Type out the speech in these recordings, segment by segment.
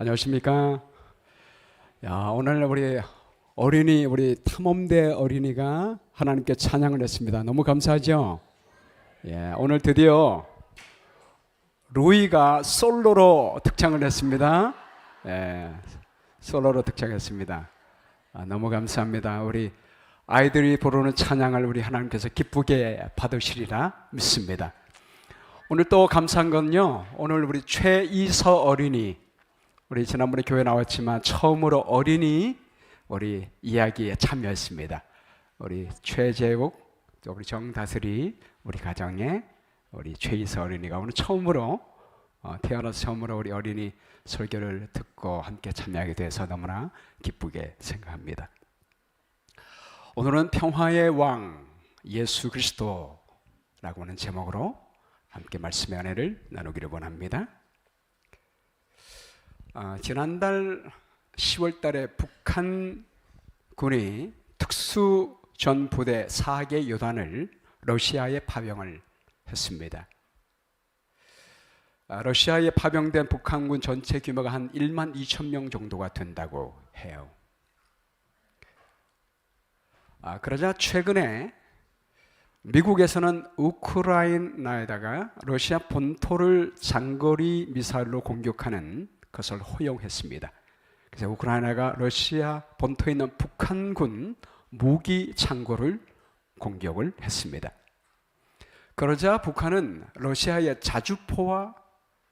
안녕하십니까? 야, 오늘 우리 탐험대 어린이가 하나님께 찬양을 했습니다. 너무 감사하죠? 예, 오늘 드디어 루이가 솔로로 득창을 했습니다. 예, 솔로로 득창했습니다. 너무 감사합니다. 우리 아이들이 부르는 찬양을 우리 하나님께서 기쁘게 받으시리라 믿습니다. 오늘 또 감사한 건요, 오늘 우리 최이서 어린이, 우리 지난번에 교회 나왔지만 처음으로 어린이 우리 이야기에 참여했습니다. 우리 최재욱, 또 우리 정다슬이, 우리 가정에 우리 최이서 어린이가 오늘 처음으로 태어나서 처음으로 우리 어린이 설교를 듣고 함께 참여하게 돼서 너무나 기쁘게 생각합니다. 오늘은 평화의 왕 예수 그리스도라고 하는 제목으로 함께 말씀의 은혜를 나누기를 원합니다. 지난달 10월 달에 북한군이 특수전부대 4개 여단을 러시아에 파병을 했습니다. 러시아에 파병된 북한군 전체 규모가 한 1만 2천 명 정도가 된다고 해요. 그러자 최근에 미국에서는 우크라이나에다가 러시아 본토를 장거리 미사일로 공격하는 것을 허용했습니다. 그래서 우크라이나가 러시아 본토에 있는 북한군 무기 창고를 공격을 했습니다. 그러자 북한은 러시아의 자주포와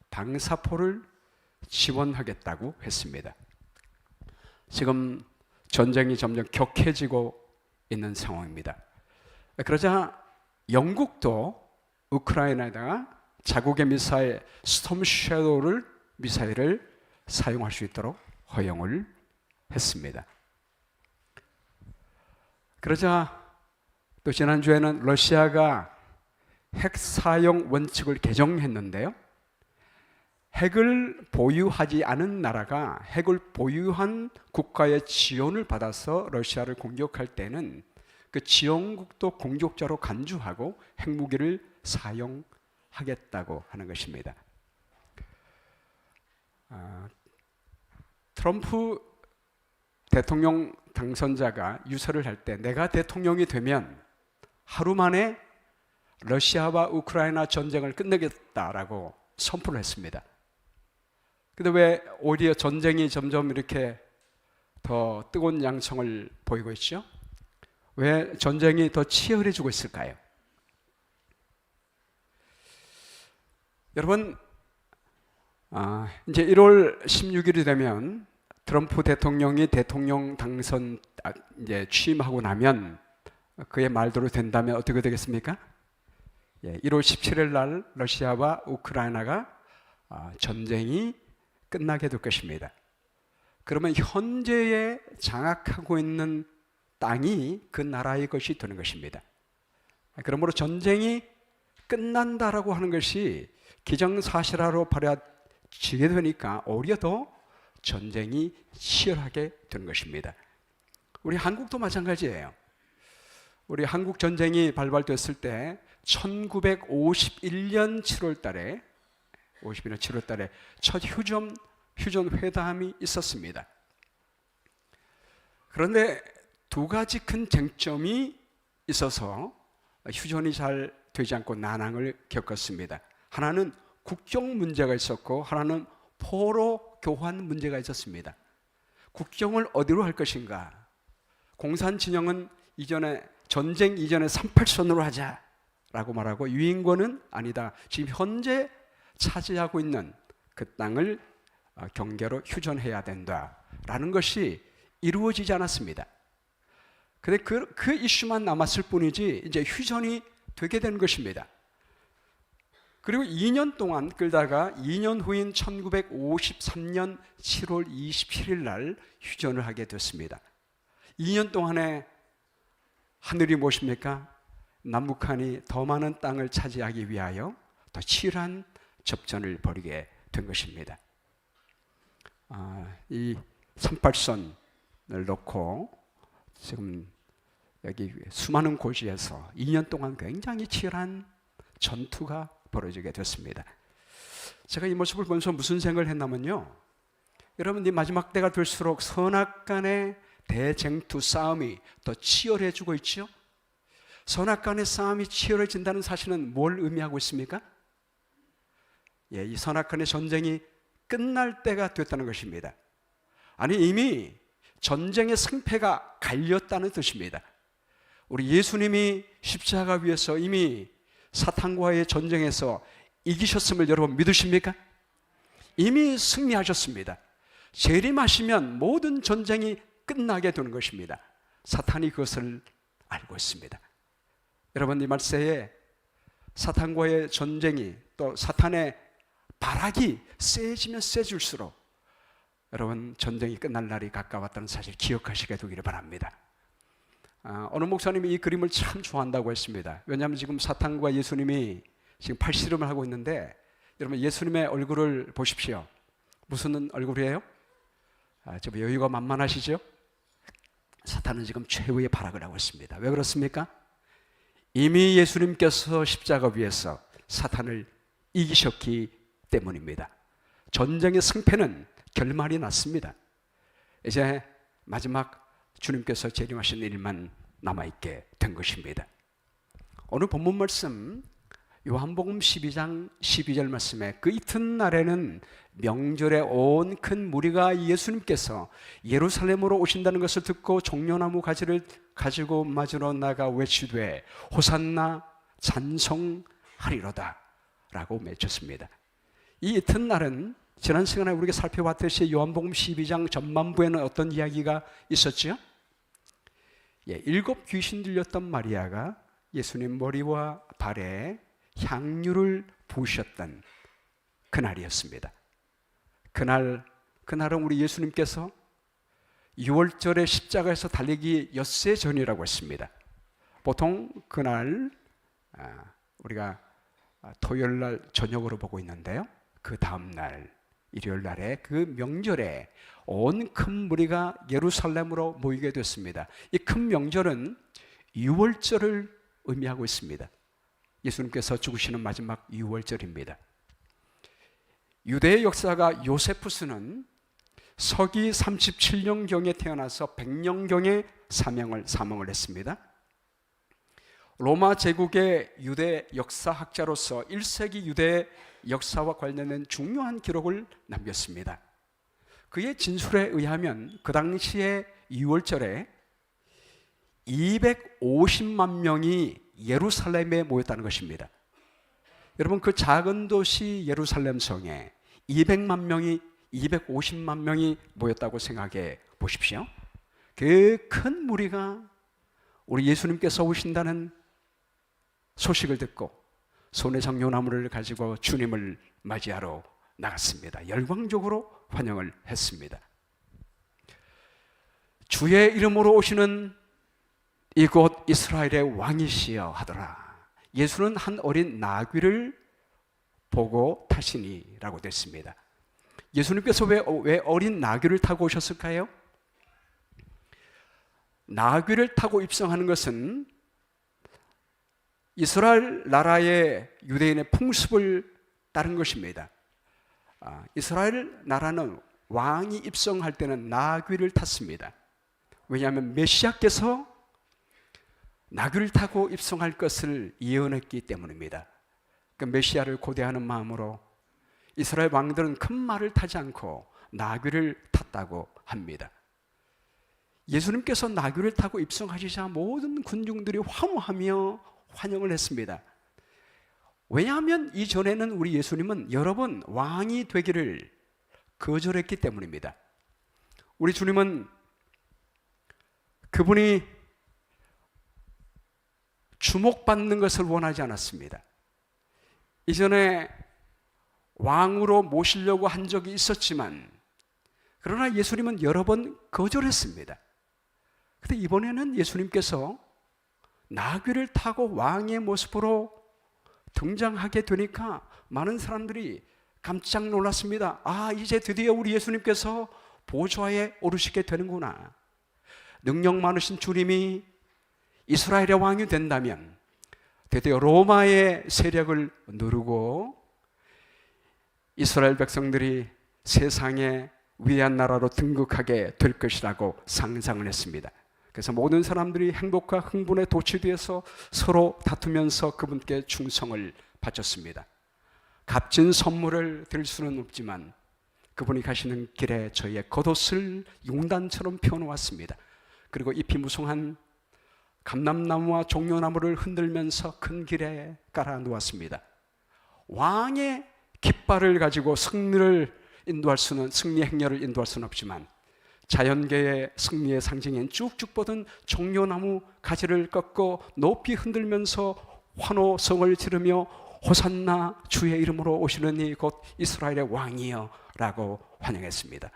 방사포를 지원하겠다고 했습니다. 지금 전쟁이 점점 격해지고 있는 상황입니다. 그러자 영국도 우크라이나에다가 자국의 미사일 스톰 섀도우를 미사일을 사용할 수 있도록 허용을 했습니다. 그러자 또 지난주에는 러시아가 핵 사용 원칙을 개정했는데요, 핵을 보유하지 않은 나라가 핵을 보유한 국가의 지원을 받아서 러시아를 공격할 때는 그 지원국도 공격자로 간주하고 핵무기를 사용하겠다고 하는 것입니다. 트럼프 대통령 당선자가 유서를 할 때 내가 대통령이 되면 하루 만에 러시아와 우크라이나 전쟁을 끝내겠다라고 선포를 했습니다. 근데 왜 오히려 전쟁이 점점 이렇게 더 뜨거운 양상을 보이고 있죠? 왜 전쟁이 더 치열해지고 있을까요? 여러분, 이제 1월 16일이 되면 트럼프 대통령이 대통령 당선 이제 취임하고 나면 그의 말대로 된다면 어떻게 되겠습니까? 1월 17일 날 러시아와 우크라이나가 전쟁이 끝나게 될 것입니다. 그러면 현재에 장악하고 있는 땅이 그 나라의 것이 되는 것입니다. 그러므로 전쟁이 끝난다라고 하는 것이 기정사실화로 받아지게 되니까 오히려 더 전쟁이 치열하게 되는 것입니다. 우리 한국도 마찬가지예요. 우리 한국 전쟁이 발발됐을 때 1951년 7월 달에 첫 휴전 회담이 있었습니다. 그런데 두 가지 큰 쟁점이 있어서 휴전이 잘 되지 않고 난항을 겪었습니다. 하나는 국경 문제가 있었고 하나는 포로 교환 문제가 있었습니다. 국경을 어디로 할 것인가? 공산 진영은 전쟁 이전에 38선으로 하자라고 말하고, 유인권은 아니다, 지금 현재 차지하고 있는 그 땅을 경계로 휴전해야 된다라는 것이 이루어지지 않았습니다. 그런데 그 이슈만 남았을 뿐이지 이제 휴전이 되게 된 것입니다. 그리고 2년 동안 끌다가 2년 후인 1953년 7월 27일 날 휴전을 하게 됐습니다. 2년 동안에 하늘이 무엇입니까? 남북한이 더 많은 땅을 차지하기 위하여 더 치열한 접전을 벌이게 된 것입니다. 이 38선을 놓고 지금 여기 수많은 고지에서 2년 동안 굉장히 치열한 전투가 벌어지게 됐습니다. 제가 이 모습을 보면서 무슨 생각을 했냐면요, 여러분, 이 마지막 때가 될수록 선악간의 대쟁투 싸움이 더 치열해지고 있죠. 선악간의 싸움이 치열해진다는 사실은 뭘 의미하고 있습니까? 이 선악간의 전쟁이 끝날 때가 됐다는 것입니다. 아니, 이미 전쟁의 승패가 갈렸다는 뜻입니다. 우리 예수님이 십자가 위에서 이미 사탄과의 전쟁에서 이기셨음을 여러분 믿으십니까? 이미 승리하셨습니다. 재림하시면 모든 전쟁이 끝나게 되는 것입니다. 사탄이 그것을 알고 있습니다. 여러분, 이 말세에 사탄과의 전쟁이, 또 사탄의 발악이 세지면 세질수록 여러분, 전쟁이 끝날 날이 가까웠다는 사실 기억하시게 되기를 바랍니다. 어느 목사님이 이 그림을 참 좋아한다고 했습니다. 왜냐하면 지금 사탄과 예수님이 지금 팔씨름을 하고 있는데, 여러분 예수님의 얼굴을 보십시오. 무슨 얼굴이에요? 좀 여유가 만만하시죠? 사탄은 지금 최후의 발악을 하고 있습니다. 왜 그렇습니까? 이미 예수님께서 십자가 위에서 사탄을 이기셨기 때문입니다. 전쟁의 승패는 결말이 났습니다. 이제 마지막 주님께서 재림하신 일만 남아있게 된 것입니다. 오늘 본문 말씀 요한복음 12장 12절 말씀에 그 이튿날에는 명절에 온 큰 무리가 예수님께서 예루살렘으로 오신다는 것을 듣고 종려나무 가지를 가지고 맞으러 나가 외치되 호산나 찬송하리로다 라고 외쳤습니다. 이 이튿날은 지난 시간에 우리가 살펴봤듯이 요한복음 12장 전반부에는 어떤 이야기가 있었죠? 7 귀신 들렸던 마리아가 예수님 머리와 발에 향유를 부으셨던 그날이었습니다. 그날은 우리 예수님께서 6월절에 십자가에서 달리기 엿새 전이라고 했습니다. 보통 그날 우리가 토요일 날 저녁으로 보고 있는데요, 그 다음 날 일요일 날에 그 명절에 온 큰 무리가 예루살렘으로 모이게 됐습니다. 이 큰 명절은 6월절을 의미하고 있습니다. 예수님께서 죽으시는 마지막 6월절입니다. 유대의 역사가 요세푸스는 서기 37년경에 태어나서 100년경에 사망을 했습니다. 로마 제국의 유대 역사학자로서 1세기 유대 역사와 관련된 중요한 기록을 남겼습니다. 그의 진술에 의하면 그 당시에 6월절에 250만 명이 예루살렘에 모였다는 것입니다. 여러분, 그 작은 도시 예루살렘 성에 250만 명이 모였다고 생각해 보십시오. 그 큰 무리가 우리 예수님께서 오신다는 소식을 듣고 손에 장로나무를 가지고 주님을 맞이하러 나갔습니다. 열광적으로 환영을 했습니다. 주의 이름으로 오시는 이곳 이스라엘의 왕이시여 하더라. 예수는 한 어린 나귀를 보고 타시니라고 됐습니다. 예수님께서 왜 어린 나귀를 타고 오셨을까요? 나귀를 타고 입성하는 것은 이스라엘 나라의 유대인의 풍습을 따른 것입니다. 이스라엘 나라는 왕이 입성할 때는 나귀를 탔습니다. 왜냐하면 메시아께서 나귀를 타고 입성할 것을 예언했기 때문입니다. 그 메시아를 고대하는 마음으로 이스라엘 왕들은 큰 말을 타지 않고 나귀를 탔다고 합니다. 예수님께서 나귀를 타고 입성하시자 모든 군중들이 환호하며 환영을 했습니다. 왜냐하면 이전에는 우리 예수님은 여러 번 왕이 되기를 거절했기 때문입니다. 우리 주님은 그분이 주목받는 것을 원하지 않았습니다. 이전에 왕으로 모시려고 한 적이 있었지만, 그러나 예수님은 여러 번 거절했습니다. 그런데 이번에는 예수님께서 나귀를 타고 왕의 모습으로 등장하게 되니까 많은 사람들이 깜짝 놀랐습니다. 이제 드디어 우리 예수님께서 보좌에 오르시게 되는구나. 능력 많으신 주님이 이스라엘의 왕이 된다면 드디어 로마의 세력을 누르고 이스라엘 백성들이 세상의 위대한 나라로 등극하게 될 것이라고 상상을 했습니다. 그래서 모든 사람들이 행복과 흥분에 도취되어서 서로 다투면서 그분께 충성을 바쳤습니다. 값진 선물을 드릴 수는 없지만 그분이 가시는 길에 저희의 겉옷을 용단처럼 펴놓았습니다. 그리고 잎이 무성한 감람나무와 종려나무를 흔들면서 큰 길에 깔아 놓았습니다. 왕의 깃발을 가지고 승리의 행렬을 인도할 수는 없지만 자연계의 승리의 상징인 쭉쭉 뻗은 종려나무 가지를 꺾고 높이 흔들면서 환호성을 지르며 호산나 주의 이름으로 오시는 이 곧 이스라엘의 왕이여 라고 환영했습니다.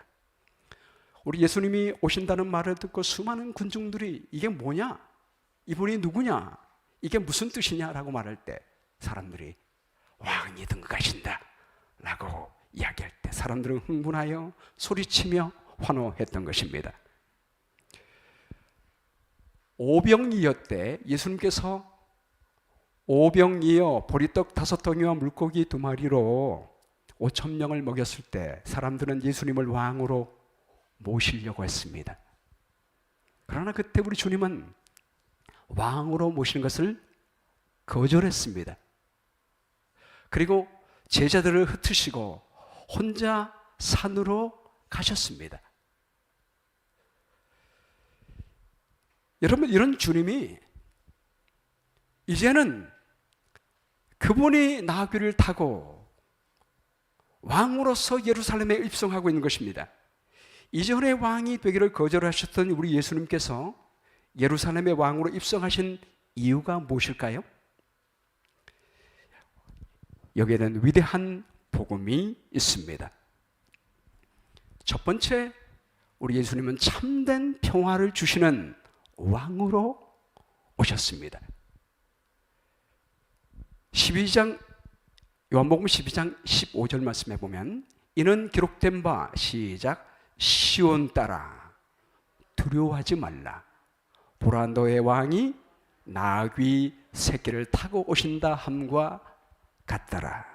우리 예수님이 오신다는 말을 듣고 수많은 군중들이 이게 뭐냐? 이분이 누구냐? 이게 무슨 뜻이냐? 라고 말할 때 사람들이 왕이 등극하신다 라고 이야기할 때 사람들은 흥분하여 소리치며 환호했던 것입니다. 오병이어 때 예수님께서 오병이어 보리떡 5덩이와 물고기 2마리로 5,000명을 먹였을 때 사람들은 예수님을 왕으로 모시려고 했습니다. 그러나 그때 우리 주님은 왕으로 모시는 것을 거절했습니다. 그리고 제자들을 흩으시고 혼자 산으로 가셨습니다. 여러분, 이런 주님이 이제는 그분이 나귀를 타고 왕으로서 예루살렘에 입성하고 있는 것입니다. 이전에 왕이 되기를 거절하셨던 우리 예수님께서 예루살렘의 왕으로 입성하신 이유가 무엇일까요? 여기에는 위대한 복음이 있습니다. 첫 번째, 우리 예수님은 참된 평화를 주시는 왕으로 오셨습니다. 요한복음 12장 15절 말씀해 보면 이는 기록된 바 시작 시온 따라 두려워하지 말라 보라 너의 왕이 나귀 새끼를 타고 오신다 함과 같더라.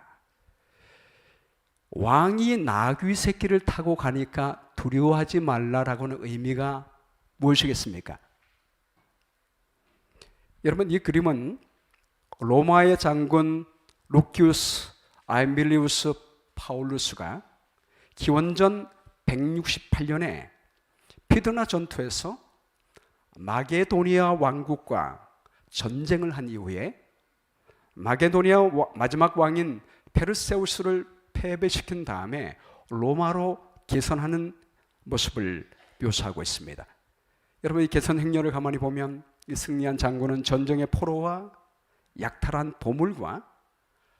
왕이 나귀 새끼를 타고 가니까 두려워하지 말라라고는 의미가 무엇이겠습니까? 여러분, 이 그림은 로마의 장군 루키우스 아에밀리우스 파울루스가 기원전 168년에 피드나 전투에서 마게도니아 왕국과 전쟁을 한 이후에 마게도니아 마지막 왕인 페르세우스를 패배시킨 다음에 로마로 개선하는 모습을 묘사하고 있습니다. 여러분, 이 개선 행렬을 가만히 보면 이 승리한 장군은 전쟁의 포로와 약탈한 보물과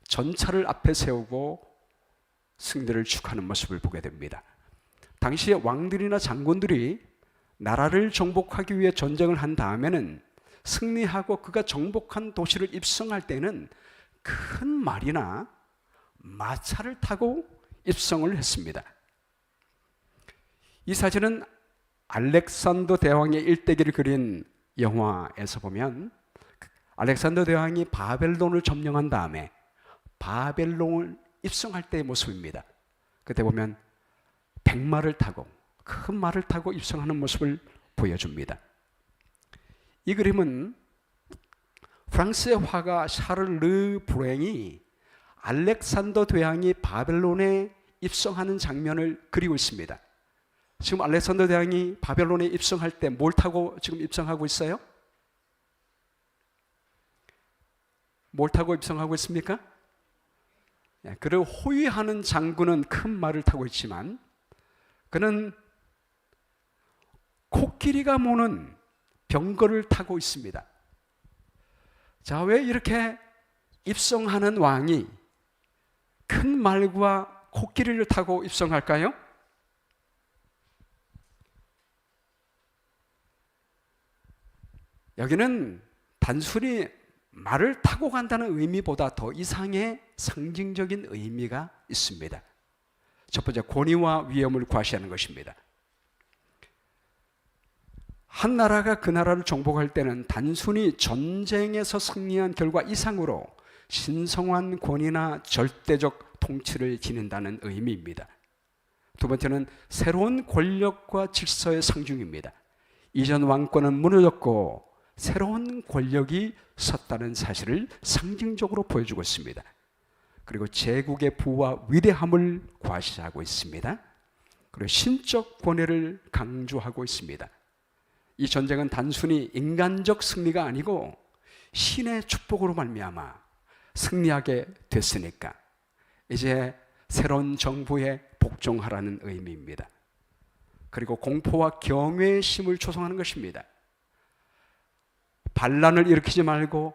전차를 앞에 세우고 승리를 축하하는 모습을 보게 됩니다. 당시에 왕들이나 장군들이 나라를 정복하기 위해 전쟁을 한 다음에는 승리하고 그가 정복한 도시를 입성할 때는 큰 말이나 마차를 타고 입성을 했습니다. 이 사진은 알렉산더 대왕의 일대기를 그린 영화에서 보면 알렉산더 대왕이 바벨론을 점령한 다음에 바벨론을 입성할 때의 모습입니다. 그때 보면 백마를 타고 큰 말을 타고 입성하는 모습을 보여줍니다. 이 그림은 프랑스의 화가 샤를 르 브랭이 알렉산더 대왕이 바벨론에 입성하는 장면을 그리고 있습니다. 지금 알렉산더 대왕이 바벨론에 입성할 때 뭘 타고 지금 입성하고 있어요? 뭘 타고 입성하고 있습니까? 그를 호위하는 장군은 큰 말을 타고 있지만 그는 코끼리가 모는 병거를 타고 있습니다. 자, 왜 이렇게 입성하는 왕이 큰 말과 코끼리를 타고 입성할까요? 여기는 단순히 말을 타고 간다는 의미보다 더 이상의 상징적인 의미가 있습니다. 첫 번째, 권위와 위엄을 과시하는 것입니다. 한 나라가 그 나라를 정복할 때는 단순히 전쟁에서 승리한 결과 이상으로 신성한 권위나 절대적 통치를 지닌다는 의미입니다. 두 번째는 새로운 권력과 질서의 상징입니다. 이전 왕권은 무너졌고 새로운 권력이 섰다는 사실을 상징적으로 보여주고 있습니다. 그리고 제국의 부와 위대함을 과시하고 있습니다. 그리고 신적 권위를 강조하고 있습니다. 이 전쟁은 단순히 인간적 승리가 아니고 신의 축복으로 말미암아 승리하게 됐으니까 이제 새로운 정부에 복종하라는 의미입니다. 그리고 공포와 경외의 심을 조성하는 것입니다. 반란을 일으키지 말고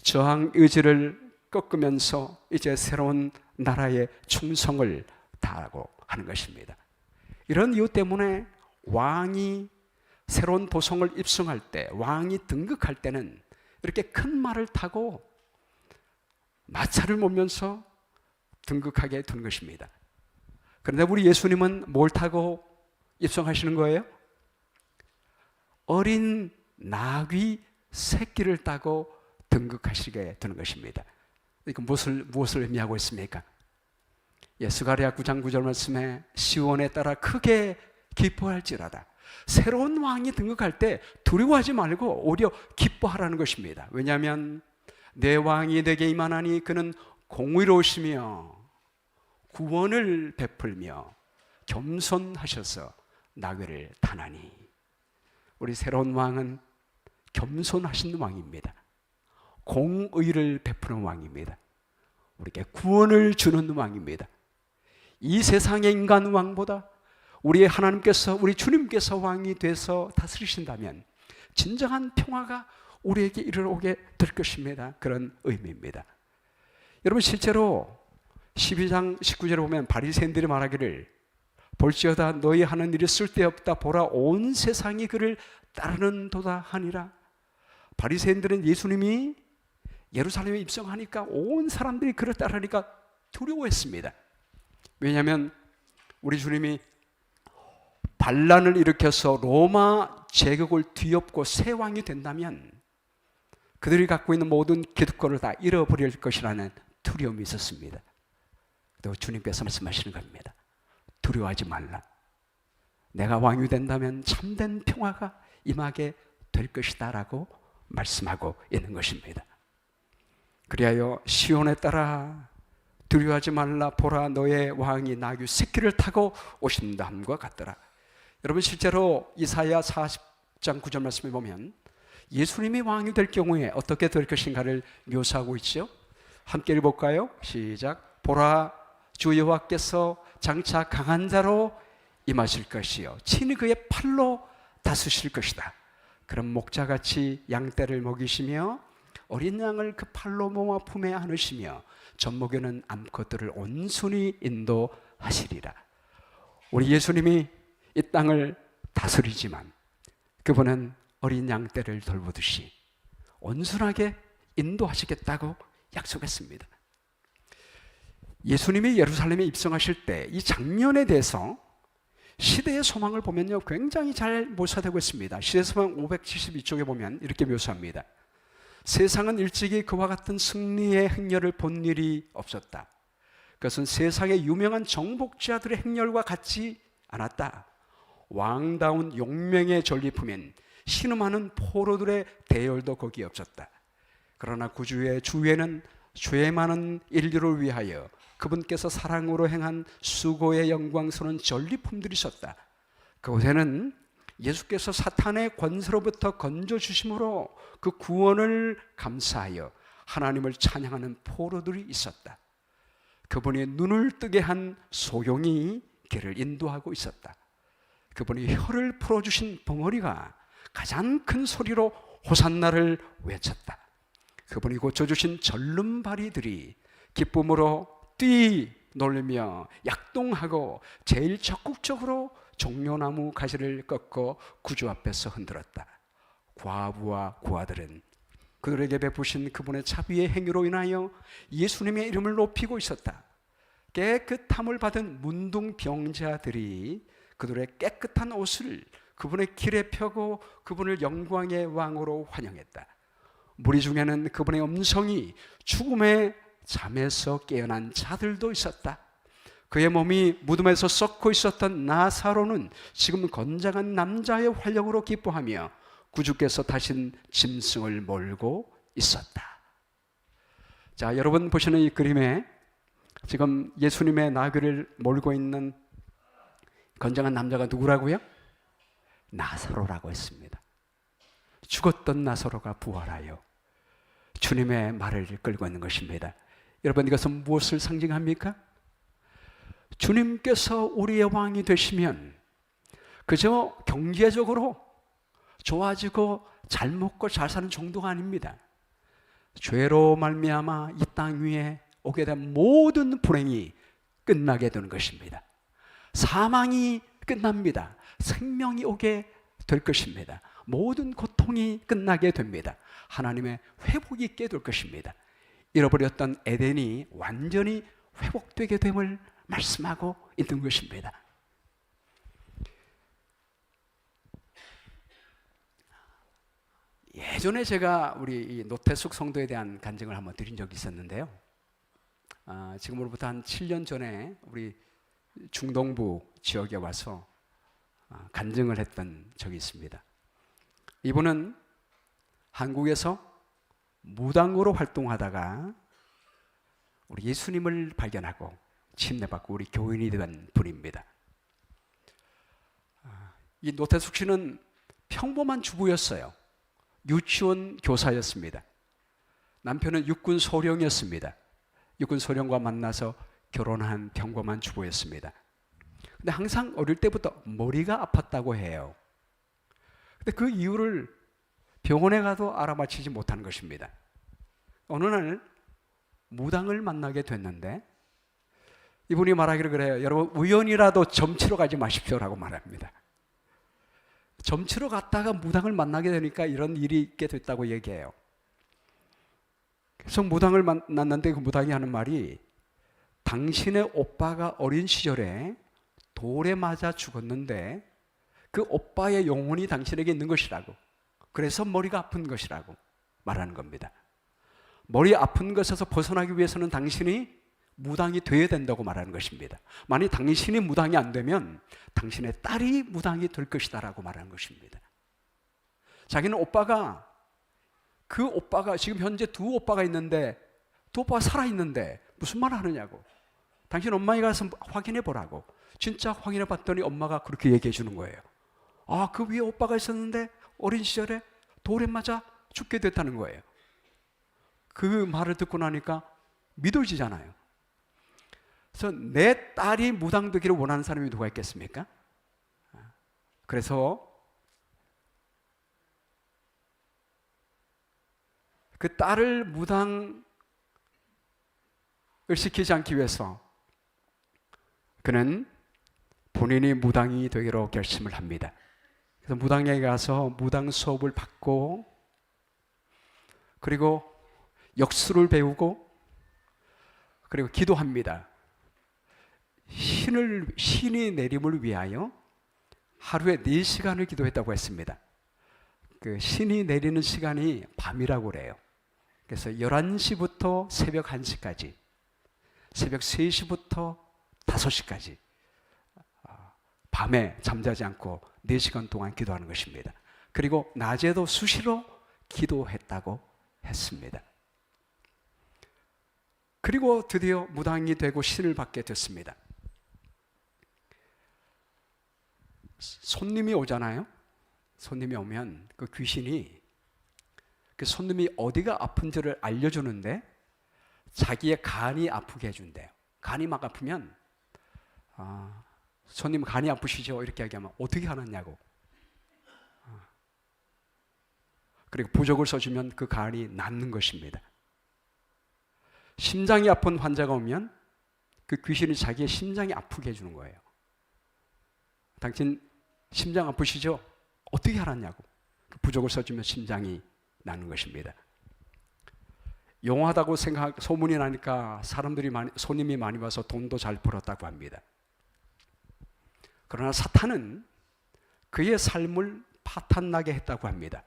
저항 의지를 꺾으면서 이제 새로운 나라의 충성을 다하고 하는 것입니다. 이런 이유 때문에 왕이 새로운 도성을 입성할 때, 왕이 등극할 때는 이렇게 큰 말을 타고 마차를 몰면서 등극하게 된 것입니다. 그런데 우리 예수님은 뭘 타고 입성하시는 거예요? 어린 나귀 새끼를 타고 등극하시게 되는 것입니다. 이거 무엇을 의미하고 있습니까? 스가랴 9장 9절 말씀에 시온에 따라 크게 기뻐할지라다. 새로운 왕이 등극할 때 두려워하지 말고 오히려 기뻐하라는 것입니다. 왜냐하면 내 왕이 내게 임하나니 그는 공의로우시며 구원을 베풀며 겸손하셔서 나귀를 타나니. 우리 새로운 왕은 겸손하신 왕입니다. 공의를 베푸는 왕입니다. 우리에게 구원을 주는 왕입니다. 이 세상의 인간 왕보다 우리 하나님께서, 우리 주님께서 왕이 돼서 다스리신다면 진정한 평화가 우리에게 이르러오게 될 것입니다. 그런 의미입니다. 여러분, 실제로 12장 19절에 보면 바리새인들이 말하기를 볼지어다 너희 하는 일이 쓸데없다. 보라 온 세상이 그를 따르는도다 하니라. 바리새인들은 예수님이 예루살렘에 입성하니까 온 사람들이 그를 따르니까 두려워했습니다. 왜냐하면 우리 주님이 반란을 일으켜서 로마 제국을 뒤엎고 새 왕이 된다면 그들이 갖고 있는 모든 기득권을 다 잃어버릴 것이라는 두려움이 있었습니다. 또 주님께서 말씀하시는 겁니다. 두려워하지 말라. 내가 왕이 된다면 참된 평화가 임하게 될 것이다 라고 말씀하고 있는 것입니다. 그리하여 시온에 따라 두려워하지 말라. 보라 너의 왕이 나귀 새끼를 타고 오신다함과 같더라. 여러분, 실제로 이사야 40장 9절 말씀에 보면 예수님이 왕이 될 경우에 어떻게 될 것인가를 묘사하고 있죠. 함께 읽어볼까요? 시작. 보라 주 여호와께서 장차 강한 자로 임하실 것이요 친히 그의 팔로 다스실 것이다. 그런 목자같이 양떼를 먹이시며 어린 양을 그 팔로 모아 품에 안으시며 젖먹이는 암컷들을 온순히 인도하시리라. 우리 예수님이 이 땅을 다스리지만 그분은 어린 양떼를 돌보듯이 온순하게 인도하시겠다고 약속했습니다. 예수님이 예루살렘에 입성하실 때 이 장면에 대해서 시대의 소망을 보면요 굉장히 잘 묘사되고 있습니다. 시대 소망 572쪽에 보면 이렇게 묘사합니다. 세상은 일찍이 그와 같은 승리의 행렬을 본 일이 없었다. 그것은 세상의 유명한 정복자들의 행렬과 같지 않았다. 왕다운 용맹의 전리품인 신음하는 포로들의 대열도 거기에 없었다. 그러나 구주의 주위에는 죄 많은 인류를 위하여 그분께서 사랑으로 행한 수고의 영광스러운 전리품들이 있었다. 그곳에는 예수께서 사탄의 권세로부터 건져주심으로 그 구원을 감사하여 하나님을 찬양하는 포로들이 있었다. 그분이 눈을 뜨게 한 소용이 길을 인도하고 있었다. 그분이 혀를 풀어주신 벙어리가 가장 큰 소리로 호산나를 외쳤다. 그분이 고쳐주신 절름발이들이 기쁨으로 뛰놀며 약동하고 제일 적극적으로 종려나무 가지를 꺾어 구주 앞에서 흔들었다. 과부와 고아들은 그들에게 베푸신 그분의 자비의 행위로 인하여 예수님의 이름을 높이고 있었다. 깨끗함을 받은 문둥병자들이 그들의 깨끗한 옷을 그분의 길에 펴고 그분을 영광의 왕으로 환영했다. 무리 중에는 그분의 음성이 죽음의 잠에서 깨어난 자들도 있었다. 그의 몸이 무덤에서 썩고 있었던 나사로는 지금 건장한 남자의 활력으로 기뻐하며 구주께서 타신 짐승을 몰고 있었다. 자, 여러분 보시는 이 그림에 지금 예수님의 나귀를 몰고 있는 건장한 남자가 누구라고요? 나사로라고 했습니다. 죽었던 나사로가 부활하여 주님의 말을 끌고 있는 것입니다. 여러분, 이것은 무엇을 상징합니까? 주님께서 우리의 왕이 되시면 그저 경제적으로 좋아지고 잘 먹고 잘 사는 정도가 아닙니다. 죄로 말미암아 이 땅 위에 오게 된 모든 불행이 끝나게 되는 것입니다. 사망이 끝납니다. 생명이 오게 될 것입니다. 모든 고통이 끝나게 됩니다. 하나님의 회복이 있게 될 것입니다. 잃어버렸던 에덴이 완전히 회복되게 됨을 말씀하고 있는 것입니다. 예전에 제가 우리 노태숙 성도에 대한 간증을 한번 드린 적이 있었는데요. 지금으로부터 한 7년 전에 우리 중동부 지역에 와서 간증을 했던 적이 있습니다. 이분은 한국에서 무당으로 활동하다가 우리 예수님을 발견하고 침례받고 우리 교인이 된 분입니다. 이 노태숙 씨는 평범한 주부였어요. 유치원 교사였습니다. 남편은 육군 소령이었습니다. 육군 소령과 만나서 결혼한 평범한 주부였습니다. 근데 항상 어릴 때부터 머리가 아팠다고 해요. 근데 그 이유를 병원에 가도 알아맞히지 못하는 것입니다. 어느 날 무당을 만나게 됐는데 이분이 말하기를 그래요. 여러분, 우연이라도 점치러 가지 마십시오라고 말합니다. 점치러 갔다가 무당을 만나게 되니까 이런 일이 있게 됐다고 얘기해요. 그래서 무당을 만났는데 그 무당이 하는 말이 당신의 오빠가 어린 시절에 돌에 맞아 죽었는데 그 오빠의 영혼이 당신에게 있는 것이라고, 그래서 머리가 아픈 것이라고 말하는 겁니다. 머리 아픈 것에서 벗어나기 위해서는 당신이 무당이 되어야 된다고 말하는 것입니다. 만약 당신이 무당이 안 되면 당신의 딸이 무당이 될 것이다 라고 말하는 것입니다. 자기는 그 오빠가 지금 현재 두 오빠가 있는데 두 오빠가 살아있는데 무슨 말을 하느냐고, 당신 엄마에 가서 확인해 보라고. 진짜 확인해 봤더니 엄마가 그렇게 얘기해 주는 거예요. 그 위에 오빠가 있었는데 어린 시절에 돌에 맞아 죽게 됐다는 거예요. 그 말을 듣고 나니까 믿어지잖아요. 그래서 내 딸이 무당 되기를 원하는 사람이 누가 있겠습니까? 그래서 그 딸을 무당을 시키지 않기 위해서 그는 본인이 무당이 되기로 결심을 합니다. 그래서 무당에 가서 무당 수업을 받고 그리고 역수를 배우고 그리고 기도합니다. 신이 내림을 위하여 하루에 4시간을 기도했다고 했습니다. 그 신이 내리는 시간이 밤이라고 그래요. 그래서 11시부터 새벽 1시까지, 새벽 3시부터 5시까지 밤에 잠자지 않고 4시간 동안 기도하는 것입니다. 그리고 낮에도 수시로 기도했다고 했습니다. 그리고 드디어 무당이 되고 신을 받게 됐습니다. 손님이 오잖아요. 손님이 오면 그 귀신이 그 손님이 어디가 아픈지를 알려주는데 자기의 간이 아프게 해준대요. 간이 막 아프면 손님 간이 아프시죠? 이렇게 얘기하면 어떻게 하느냐고. 그리고 부적을 써주면 그 간이 낫는 것입니다. 심장이 아픈 환자가 오면 그 귀신이 자기의 심장이 아프게 해주는 거예요. 당신 심장 아프시죠? 어떻게 하라냐고. 그 부적을 써주면 심장이 나는 것입니다. 용하다고 소문이 나니까 손님이 많이 와서 돈도 잘 벌었다고 합니다. 그러나 사탄은 그의 삶을 파탄나게 했다고 합니다.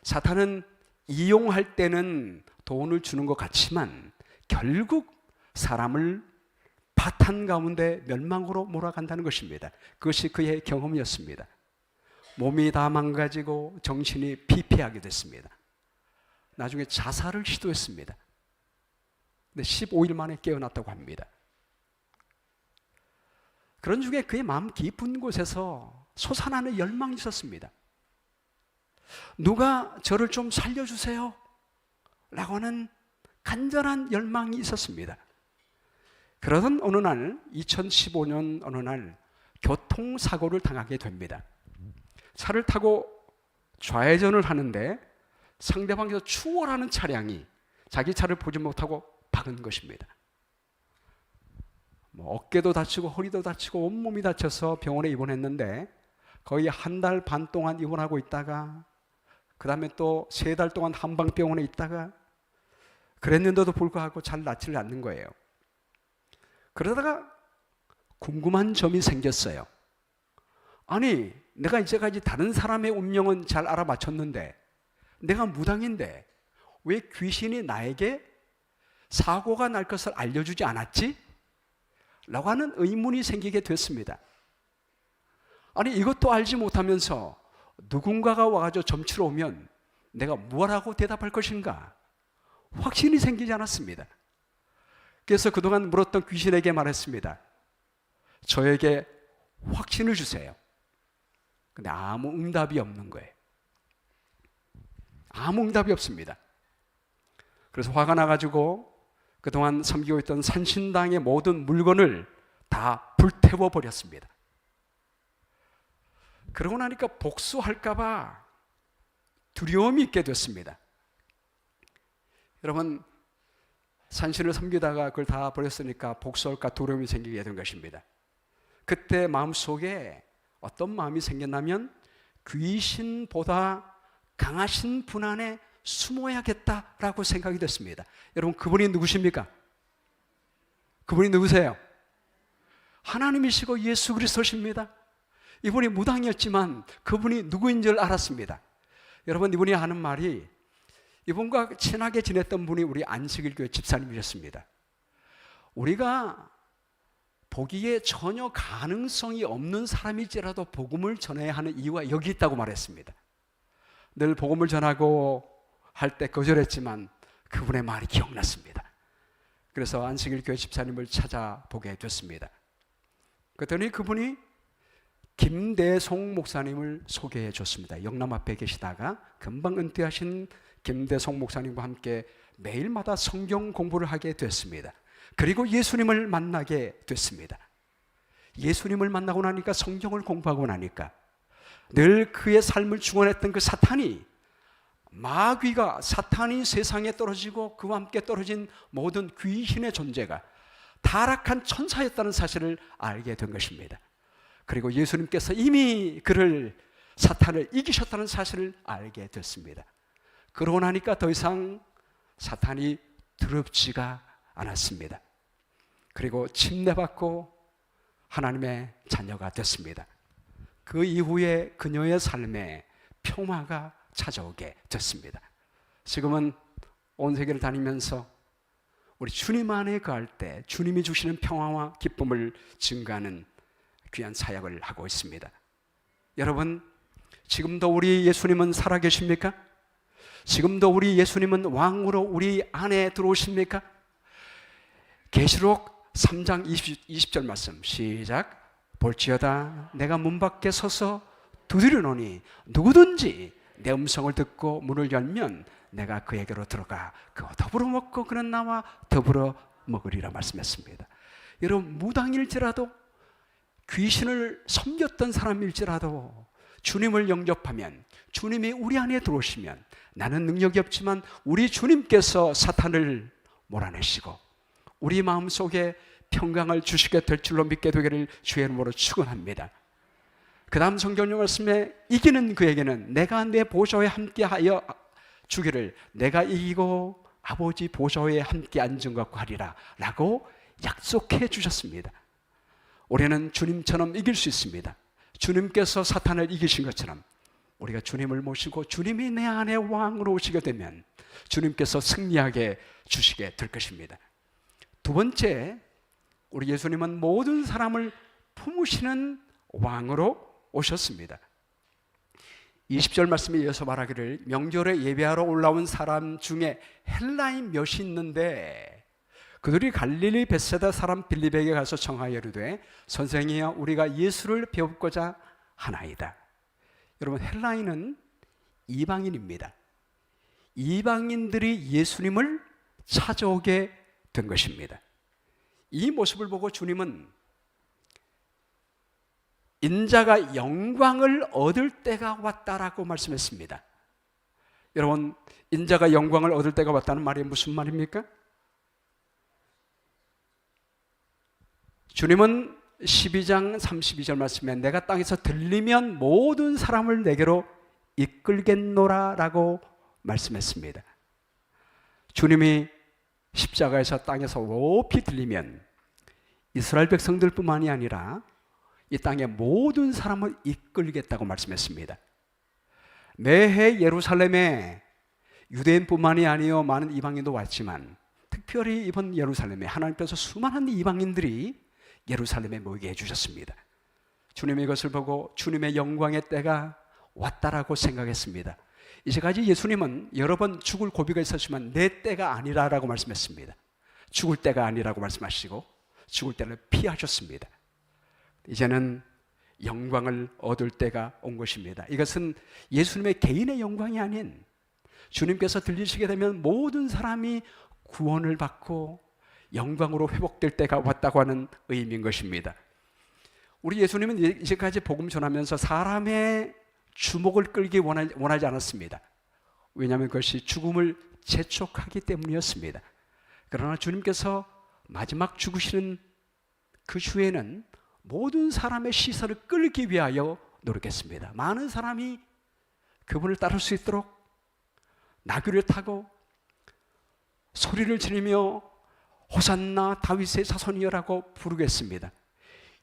사탄은 이용할 때는 돈을 주는 것 같지만 결국 사람을 파탄 가운데 멸망으로 몰아간다는 것입니다. 그것이 그의 경험이었습니다. 몸이 다 망가지고 정신이 피폐하게 됐습니다. 나중에 자살을 시도했습니다. 근데 15일 만에 깨어났다고 합니다. 그런 중에 그의 마음 깊은 곳에서 솟아나는 열망이 있었습니다. 누가 저를 좀 살려주세요 라고 하는 간절한 열망이 있었습니다. 그러던 어느 날 2015년 어느 날 교통사고를 당하게 됩니다. 차를 타고 좌회전을 하는데 상대방에서 추월하는 차량이 자기 차를 보지 못하고 박은 것입니다. 어깨도 다치고 허리도 다치고 온몸이 다쳐서 병원에 입원했는데 거의 한 달 반 동안 입원하고 있다가 그 다음에 또 3달 동안 한방병원에 있다가 그랬는데도 불구하고 잘 낫지를 않는 거예요. 그러다가 궁금한 점이 생겼어요. 아니, 내가 이제까지 다른 사람의 운명은 잘 알아맞혔는데 내가 무당인데 왜 귀신이 나에게 사고가 날 것을 알려주지 않았지? 라고 하는 의문이 생기게 됐습니다. 아니, 이것도 알지 못하면서 누군가가 와가지고 점치러 오면 내가 뭐라고 대답할 것인가? 확신이 생기지 않았습니다. 그래서 그동안 물었던 귀신에게 말했습니다. 저에게 확신을 주세요. 근데 아무 응답이 없는 거예요. 아무 응답이 없습니다. 그래서 화가 나가지고 그동안 섬기고 있던 산신당의 모든 물건을 다 불태워 버렸습니다. 그러고 나니까 복수할까봐 두려움이 있게 됐습니다. 여러분, 산신을 섬기다가 그걸 다 버렸으니까 복수할까 두려움이 생기게 된 것입니다. 그때 마음속에 어떤 마음이 생겼냐면 귀신보다 강하신 분 안에 숨어야겠다라고 생각이 됐습니다. 여러분, 그분이 누구십니까? 그분이 누구세요? 하나님이시고 예수 그리스도십니다. 이분이 무당이었지만 그분이 누구인 줄 알았습니다. 여러분, 이분이 하는 말이, 이분과 친하게 지냈던 분이 우리 안식일교회 집사님이셨습니다. 우리가 보기에 전혀 가능성이 없는 사람일지라도 복음을 전해야 하는 이유가 여기 있다고 말했습니다. 늘 복음을 전하고 할 때 거절했지만 그분의 말이 기억났습니다. 그래서 안식일교회 집사님을 찾아보게 됐습니다. 그랬더니 그분이 김대송 목사님을 소개해 줬습니다. 영남 앞에 계시다가 금방 은퇴하신 김대송 목사님과 함께 매일마다 성경 공부를 하게 됐습니다. 그리고 예수님을 만나게 됐습니다. 예수님을 만나고 나니까, 성경을 공부하고 나니까 늘 그의 삶을 중원했던 그 사탄이, 마귀가, 사탄이 세상에 떨어지고 그와 함께 떨어진 모든 귀신의 존재가 타락한 천사였다는 사실을 알게 된 것입니다. 그리고 예수님께서 이미 그를, 사탄을 이기셨다는 사실을 알게 됐습니다. 그러고 나니까 더 이상 사탄이 두렵지가 않았습니다. 그리고 침례받고 하나님의 자녀가 됐습니다. 그 이후에 그녀의 삶에 평화가 찾아오게 됐습니다. 지금은 온 세계를 다니면서 우리 주님 안에 거할 때 주님이 주시는 평화와 기쁨을 증가하는 귀한 사역을 하고 있습니다. 여러분, 지금도 우리 예수님은 살아계십니까? 지금도 우리 예수님은 왕으로 우리 안에 들어오십니까? 계시록 3장 20절 말씀 시작. 볼지어다 내가 문 밖에 서서 두드리노니 누구든지 내 음성을 듣고 문을 열면 내가 그에게로 들어가 그와 더불어 먹고 그는 나와 더불어 먹으리라 말씀했습니다. 여러분, 무당일지라도 귀신을 섬겼던 사람일지라도 주님을 영접하면, 주님이 우리 안에 들어오시면, 나는 능력이 없지만 우리 주님께서 사탄을 몰아내시고 우리 마음속에 평강을 주시게 될 줄로 믿게 되기를 주의 이름으로 축원합니다. 그 다음 성경 말씀에 이기는 그에게는 내가 내 보좌에 함께하여 주기를, 내가 이기고 아버지 보좌에 함께 앉은 것과 하리라 라고 약속해 주셨습니다. 우리는 주님처럼 이길 수 있습니다. 주님께서 사탄을 이기신 것처럼 우리가 주님을 모시고 주님이 내 안에 왕으로 오시게 되면 주님께서 승리하게 주시게 될 것입니다. 두 번째, 우리 예수님은 모든 사람을 품으시는 왕으로 오셨습니다. 20절 말씀에 이어서 말하기를 명절에 예배하러 올라온 사람 중에 헬라인 몇이 있는데 그들이 갈릴리 벳세다 사람 빌립에게 가서 청하여 이르되 선생이여 우리가 예수를 배우고자 하나이다. 여러분, 헬라인은 이방인입니다. 이방인들이 예수님을 찾아오게 된 것입니다. 이 모습을 보고 주님은 인자가 영광을 얻을 때가 왔다라고 말씀했습니다. 여러분, 인자가 영광을 얻을 때가 왔다는 말이 무슨 말입니까? 주님은 12장 32절 말씀에 내가 땅에서 들리면 모든 사람을 내게로 이끌겠노라 라고 말씀했습니다. 주님이 십자가에서 땅에서 높이 들리면 이스라엘 백성들뿐만이 아니라 이 땅의 모든 사람을 이끌겠다고 말씀했습니다. 매해 예루살렘에 유대인뿐만이 아니요 많은 이방인도 왔지만 특별히 이번 예루살렘에 하나님께서 수많은 이방인들이 예루살렘에 모이게 해주셨습니다. 주님이 이것을 보고 주님의 영광의 때가 왔다라고 생각했습니다. 이제까지 예수님은 여러 번 죽을 고비가 있었지만 내 때가 아니라라고 말씀했습니다. 죽을 때가 아니라고 말씀하시고 죽을 때를 피하셨습니다. 이제는 영광을 얻을 때가 온 것입니다. 이것은 예수님의 개인의 영광이 아닌 주님께서 들리시게 되면 모든 사람이 구원을 받고 영광으로 회복될 때가 왔다고 하는 의미인 것입니다. 우리 예수님은 이제까지 복음 전하면서 사람의 주목을 끌기 원하지 않았습니다. 왜냐하면 그것이 죽음을 재촉하기 때문이었습니다. 그러나 주님께서 마지막 죽으시는 그 주에는 모든 사람의 시선을 끌기 위하여 노력했습니다. 많은 사람이 그분을 따를 수 있도록 나귀를 타고 소리를 지르며 호산나 다윗의 자손이여라고 부르겠습니다.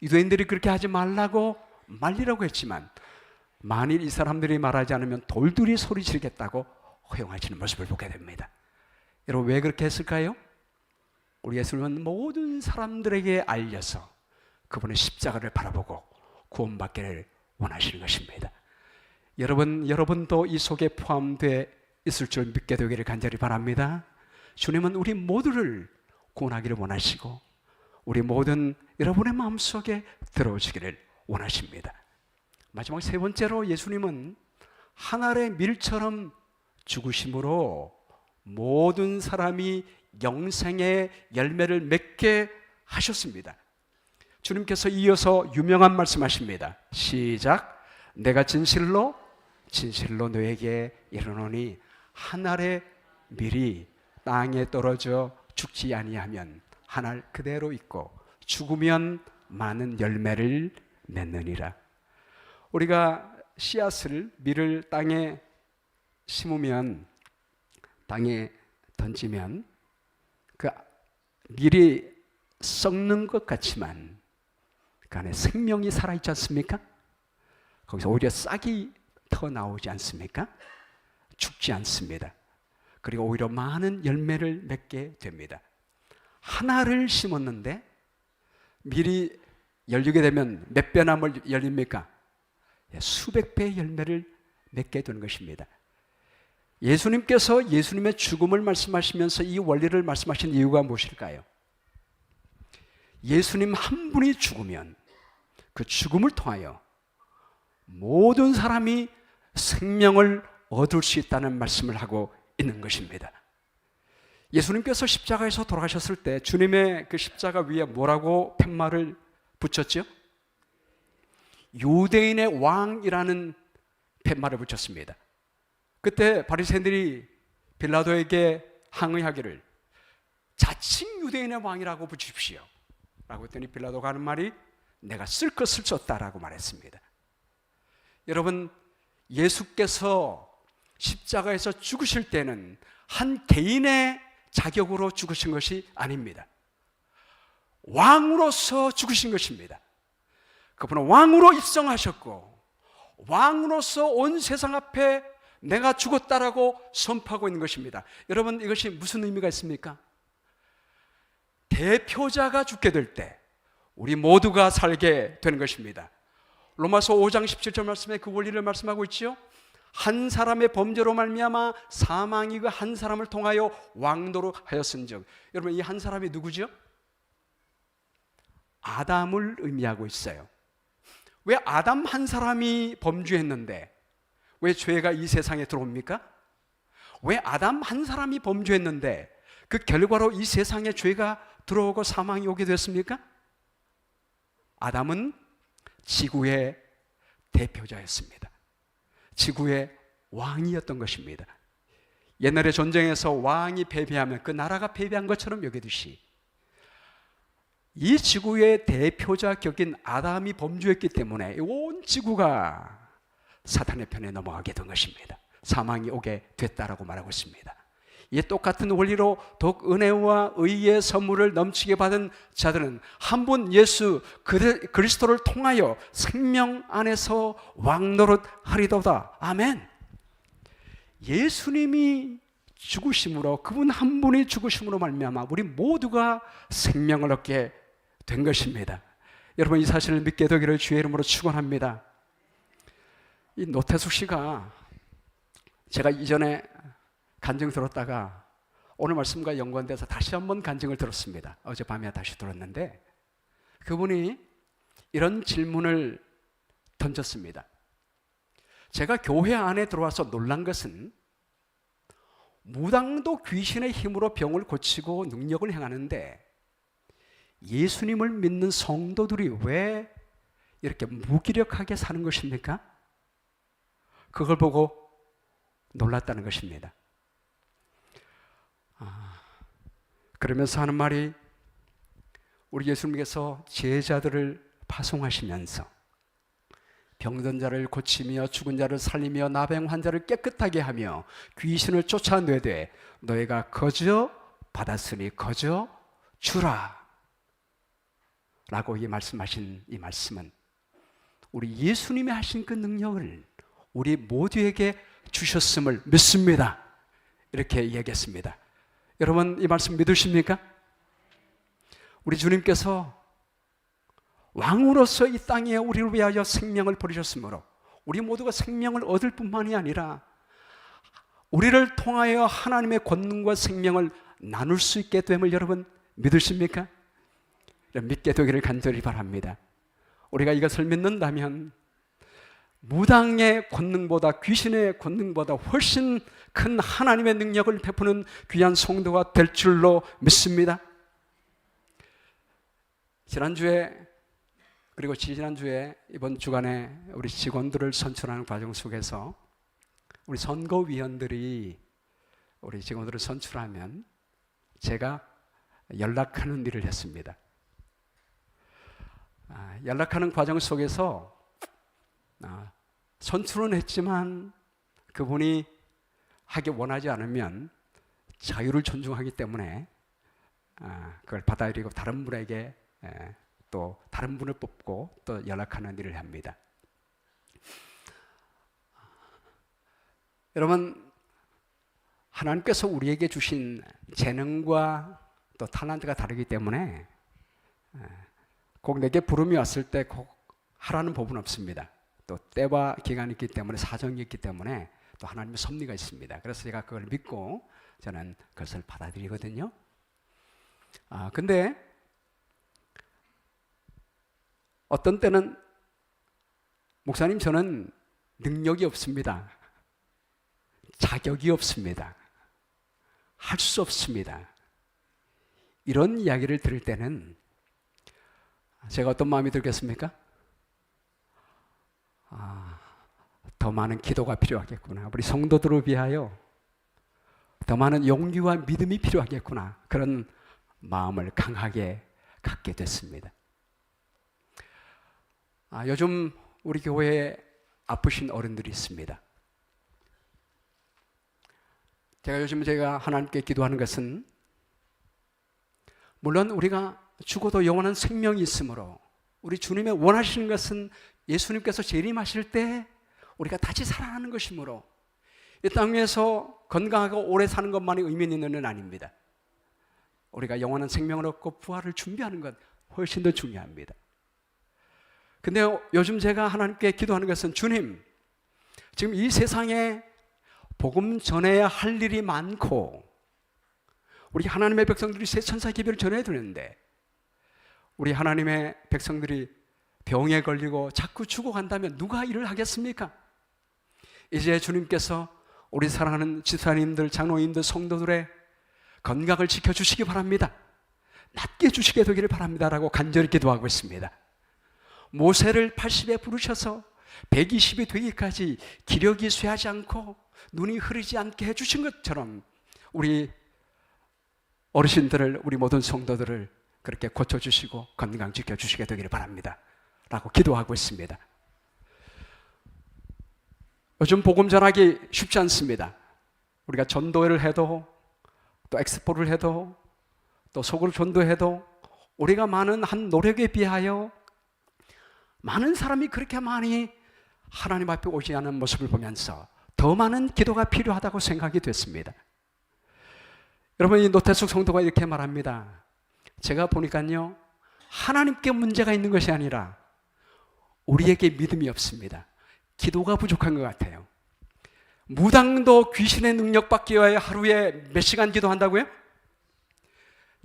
유대인들이 그렇게 하지 말라고 말리라고 했지만 만일 이 사람들이 말하지 않으면 돌들이 소리 지르겠다고 허용하시는 모습을 보게 됩니다. 여러분, 왜 그렇게 했을까요? 우리 예수님은 모든 사람들에게 알려서 그분의 십자가를 바라보고 구원받기를 원하시는 것입니다. 여러분도 이 속에 포함되어 있을 줄 믿게 되기를 간절히 바랍니다. 주님은 우리 모두를 구원하기를 원하시고 우리 모든 여러분의 마음속에 들어오시기를 원하십니다. 마지막 세 번째로 예수님은 한 알의 밀처럼 죽으심으로 모든 사람이 영생의 열매를 맺게 하셨습니다. 주님께서 이어서 유명한 말씀하십니다. 시작. 내가 진실로 너에게 이르노니 한 알의 밀이 땅에 떨어져 죽지 아니하면 한 알 그대로 있고 죽으면 많은 열매를 맺느니라. 우리가 씨앗을 밀을 땅에 심으면 땅에 던지면 그 밀이 썩는 것 같지만 그 안에 생명이 살아있지 않습니까? 거기서 오히려 싹이 더 나오지 않습니까? 죽지 않습니다. 그리고 오히려 많은 열매를 맺게 됩니다. 하나를 심었는데 밀이 열리게 되면 몇 배나 열립니까? 수백 배의 열매를 맺게 되는 것입니다. 예수님께서 예수님의 죽음을 말씀하시면서 이 원리를 말씀하신 이유가 무엇일까요? 예수님 한 분이 죽으면 그 죽음을 통하여 모든 사람이 생명을 얻을 수 있다는 말씀을 하고 있는 것입니다. 예수님께서 십자가에서 돌아가셨을 때 주님의 그 십자가 위에 뭐라고 팻말을 붙였죠? 유대인의 왕이라는 팻말을 붙였습니다. 그때 바리새인들이 빌라도에게 항의하기를 자칭 유대인의 왕이라고 붙이십시오 라고 했더니 빌라도가 하는 말이 내가 쓸 것 없다라고 말했습니다. 여러분, 예수께서 십자가에서 죽으실 때는 한 개인의 자격으로 죽으신 것이 아닙니다. 왕으로서 죽으신 것입니다. 그분은 왕으로 입성하셨고 왕으로서 온 세상 앞에 내가 죽었다라고 선포하고 있는 것입니다. 여러분, 이것이 무슨 의미가 있습니까? 대표자가 죽게 될 때 우리 모두가 살게 되는 것입니다. 로마서 5장 17절 말씀에 그 원리를 말씀하고 있죠. 한 사람의 범죄로 말미암아 사망이 그 한 사람을 통하여 왕노로 하였은즉. 여러분, 이 한 사람이 누구죠? 아담을 의미하고 있어요. 왜 아담 한 사람이 범죄했는데 왜 죄가 이 세상에 들어옵니까? 왜 아담 한 사람이 범죄했는데 그 결과로 이 세상에 죄가 들어오고 사망이 오게 됐습니까? 아담은 지구의 대표자였습니다. 지구의 왕이었던 것입니다. 옛날에 전쟁에서 왕이 패배하면 그 나라가 패배한 것처럼 여기듯이 이 지구의 대표자 격인 아담이 범죄했기 때문에 온 지구가 사탄의 편에 넘어가게 된 것입니다. 사망이 오게 됐다라고 말하고 있습니다. 이 똑같은 원리로 더욱 은혜와 의의 선물을 넘치게 받은 자들은 한 분 예수 그리스도를 통하여 생명 안에서 왕노릇 하리도다. 아멘. 예수님이 죽으심으로, 그분 한 분이 죽으심으로 말미암아 우리 모두가 생명을 얻게 된 것입니다. 여러분, 이 사실을 믿게 되기를 주의 이름으로 축원합니다. 이 노태숙 씨가, 제가 이전에 간증 들었다가 오늘 말씀과 연관돼서 다시 한번 간증을 들었습니다. 어젯밤에 다시 들었는데 그분이 이런 질문을 던졌습니다. 제가 교회 안에 들어와서 놀란 것은 무당도 귀신의 힘으로 병을 고치고 능력을 행하는데 예수님을 믿는 성도들이 왜 이렇게 무기력하게 사는 것입니까? 그걸 보고 놀랐다는 것입니다. 그러면서 하는 말이, 우리 예수님께서 제자들을 파송하시면서 병든 자를 고치며 죽은 자를 살리며 나병 환자를 깨끗하게 하며 귀신을 쫓아내되 너희가 거저 받았으니 거저 주라 라고 말씀하신 이 말씀은 우리 예수님이 하신 그 능력을 우리 모두에게 주셨음을 믿습니다. 이렇게 얘기했습니다. 여러분, 이 말씀 믿으십니까? 우리 주님께서 왕으로서 이 땅에 우리를 위하여 생명을 버리셨으므로 우리 모두가 생명을 얻을 뿐만이 아니라 우리를 통하여 하나님의 권능과 생명을 나눌 수 있게 됨을 여러분 믿으십니까? 믿게 되기를 간절히 바랍니다. 우리가 이것을 믿는다면 무당의 권능보다, 귀신의 권능보다 훨씬 큰 하나님의 능력을 베푸는 귀한 성도가 될 줄로 믿습니다. 지난주에, 그리고 지난주에, 이번 주간에 우리 직원들을 선출하는 과정 속에서 우리 선거위원들이 우리 직원들을 선출하면 제가 연락하는 일을 했습니다. 연락하는 과정 속에서 선출은 했지만 그분이 하기 원하지 않으면 자유를 존중하기 때문에 그걸 받아들이고 다른 분에게 또 다른 분을 뽑고 또 연락하는 일을 합니다. 여러분, 하나님께서 우리에게 주신 재능과 또 탤런트가 다르기 때문에 꼭 내게 부름이 왔을 때 꼭 하라는 법은 없습니다. 또 때와 기간이 있기 때문에, 사정이 있기 때문에 또 하나님의 섭리가 있습니다. 그래서 제가 그걸 믿고 저는 그것을 받아들이거든요. 근데 어떤 때는 목사님, 저는 능력이 없습니다. 자격이 없습니다. 할 수 없습니다. 이런 이야기를 들을 때는 제가 어떤 마음이 들겠습니까? 더 많은 기도가 필요하겠구나. 우리 성도들을 위하여 더 많은 용기와 믿음이 필요하겠구나. 그런 마음을 강하게 갖게 됐습니다. 요즘 우리 교회에 아프신 어른들이 있습니다. 제가 하나님께 기도하는 것은, 물론 우리가 죽어도 영원한 생명이 있으므로 우리 주님의 원하시는 것은 예수님께서 재림하실 때 우리가 다시 살아나는 것이므로 이 땅에서 건강하고 오래 사는 것만이 의미 있는 건 아닙니다. 우리가 영원한 생명을 얻고 부활을 준비하는 것 훨씬 더 중요합니다. 근데 요즘 제가 하나님께 기도하는 것은, 주님, 지금 이 세상에 복음 전해야 할 일이 많고 우리 하나님의 백성들이 새 천사 기별을 전해야 되는데 우리 하나님의 백성들이 병에 걸리고 자꾸 죽어간다면 누가 일을 하겠습니까? 이제 주님께서 우리 사랑하는 지사님들, 장로님들, 성도들의 건강을 지켜주시기 바랍니다. 낫게 주시게 되기를 바랍니다라고 간절히 기도하고 있습니다. 모세를 80에 부르셔서 120이 되기까지 기력이 쇠하지 않고 눈이 흐리지 않게 해주신 것처럼 우리 어르신들을, 우리 모든 성도들을 그렇게 고쳐주시고 건강 지켜주시게 되기를 바랍니다 라고 기도하고 있습니다. 요즘 복음 전하기 쉽지 않습니다. 우리가 전도회를 해도 또 엑스포를 해도 또 속으로 전도해도 우리가 많은 한 노력에 비하여 많은 사람이 그렇게 많이 하나님 앞에 오지 않은 모습을 보면서 더 많은 기도가 필요하다고 생각이 됐습니다. 여러분, 이 노태숙 성도가 이렇게 말합니다. 제가 보니까요, 하나님께 문제가 있는 것이 아니라 우리에게 믿음이 없습니다. 기도가 부족한 것 같아요. 무당도 귀신의 능력 받기 위해 하루에 몇 시간 기도한다고요?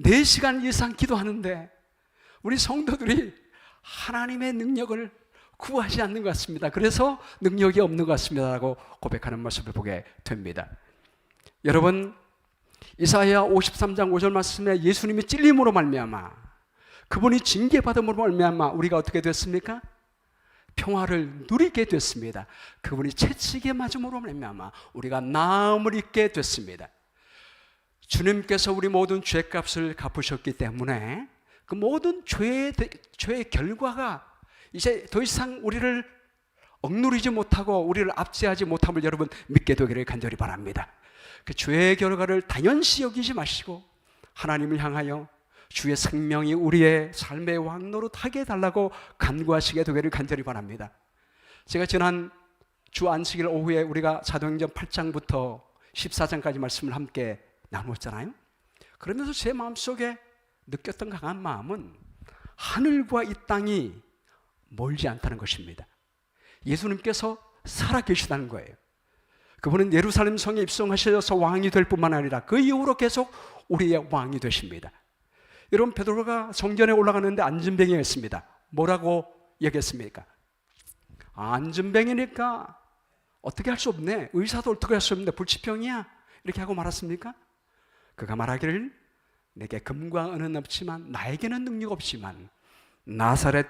4시간 이상 기도하는데 우리 성도들이 하나님의 능력을 구하지 않는 것 같습니다. 그래서 능력이 없는 것 같습니다라고 고백하는 모습을 보게 됩니다. 여러분, 이사야 53장 5절 말씀에 예수님이 찔림으로 말미암아, 그분이 징계받음으로 말미암아 우리가 어떻게 됐습니까? 평화를 누리게 됐습니다. 그분이 채찍에 맞음으로 말미암아 우리가 나음을 입게 됐습니다. 주님께서 우리 모든 죄값을 갚으셨기 때문에 그 모든 죄의 결과가 이제 더 이상 우리를 억누르지 못하고 우리를 압제하지 못함을 여러분 믿게 되기를 간절히 바랍니다. 그 죄의 결과를 당연시 여기지 마시고 하나님을 향하여 주의 생명이 우리의 삶의 왕노릇하게 해달라고 간구하시게 되기를 간절히 바랍니다. 제가 지난 주 안식일 오후에 우리가 사도행전 8장부터 14장까지 말씀을 함께 나누었잖아요. 그러면서 제 마음속에 느꼈던 강한 마음은 하늘과 이 땅이 멀지 않다는 것입니다. 예수님께서 살아계시다는 거예요. 그분은 예루살렘 성에 입성하셔서 왕이 될 뿐만 아니라 그 이후로 계속 우리의 왕이 되십니다. 여러분, 베드로가 성전에 올라가는데 안진뱅이가 있습니다. 뭐라고 얘기했습니까? 안진뱅이니까 어떻게 할 수 없네, 의사도 어떻게 할 수 없는데 불치병이야, 이렇게 하고 말았습니까? 그가 말하기를 내게 금과 은은 없지만, 나에게는 능력 없지만 나사렛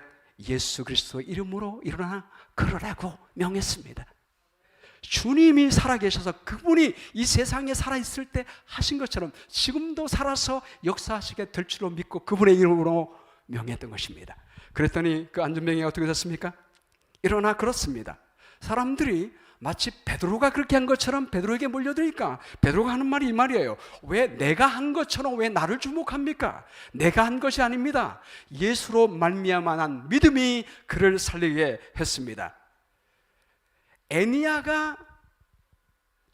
예수 그리스도 이름으로 일어나 걸으라고 명했습니다. 주님이 살아계셔서 그분이 이 세상에 살아있을 때 하신 것처럼 지금도 살아서 역사하시게 될 줄로 믿고 그분의 이름으로 명했던 것입니다. 그랬더니 그 안진뱅이가 어떻게 됐습니까? 일어나 걸었습니다. 사람들이 마치 베드로가 그렇게 한 것처럼 베드로에게 몰려드니까 베드로가 하는 말이 이 말이에요. 왜 내가 한 것처럼 왜 나를 주목합니까? 내가 한 것이 아닙니다. 예수로 말미암아 난 믿음이 그를 살리게 했습니다. 애니야가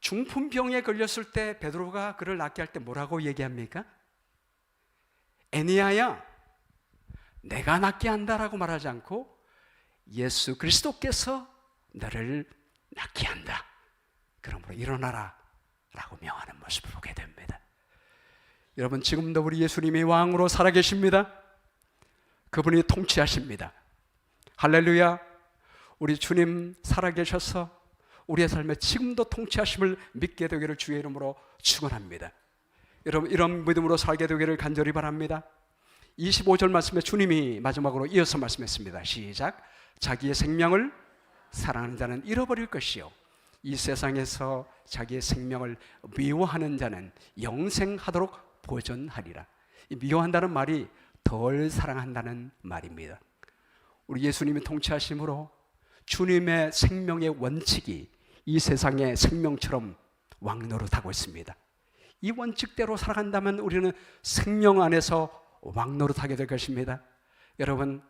중풍병에 걸렸을 때 베드로가 그를 낫게 할 때 뭐라고 얘기합니까? 애니야야, 내가 낫게 한다라고 말하지 않고 예수 그리스도께서 너를 낫게 한다, 그러므로 일어나라 라고 명하는 모습을 보게 됩니다. 여러분, 지금도 우리 예수님이 왕으로 살아계십니다. 그분이 통치하십니다. 할렐루야. 우리 주님 살아계셔서 우리의 삶에 지금도 통치하심을 믿게 되기를 주의 이름으로 축원합니다. 여러분, 이런 믿음으로 살게 되기를 간절히 바랍니다. 25절 말씀에 주님이 마지막으로 이어서 말씀했습니다. 시작. 자기의 생명을 사랑하는 자는 잃어버릴 것이요, 이 세상에서 자기의 생명을 미워하는 자는 영생하도록 보존하리라. 이 미워한다는 말이 덜 사랑한다는 말입니다. 우리 예수님이 통치하심으로 주님의 생명의 원칙이 이 세상의 생명처럼 왕노릇하고 있습니다. 이 원칙대로 살아간다면 우리는 생명 안에서 왕노릇하게 될 것입니다. 여러분,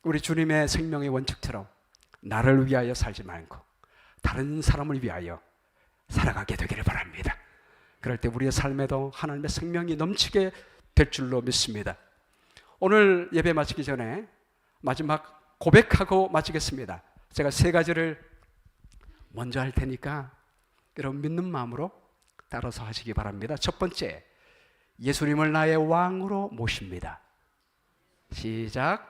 우리 주님의 생명의 원칙처럼 나를 위하여 살지 말고 다른 사람을 위하여 살아가게 되기를 바랍니다. 그럴 때 우리의 삶에도 하나님의 생명이 넘치게 될 줄로 믿습니다. 오늘 예배 마치기 전에 마지막 고백하고 마치겠습니다. 제가 세 가지를 먼저 할 테니까 여러분 믿는 마음으로 따라서 하시기 바랍니다. 첫 번째, 예수님을 나의 왕으로 모십니다. 시작.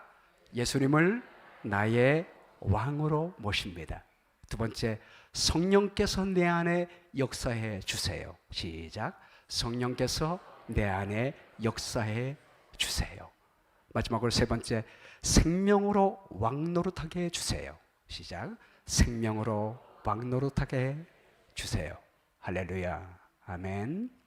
예수님을 나의 왕으로 모십니다. 두 번째, 성령께서 내 안에 역사해 주세요. 시작. 성령께서 내 안에 역사해 주세요. 마지막으로 세 번째, 생명으로 왕노릇하게 해주세요. 시작. 생명으로 왕노릇하게 해주세요. 할렐루야. 아멘.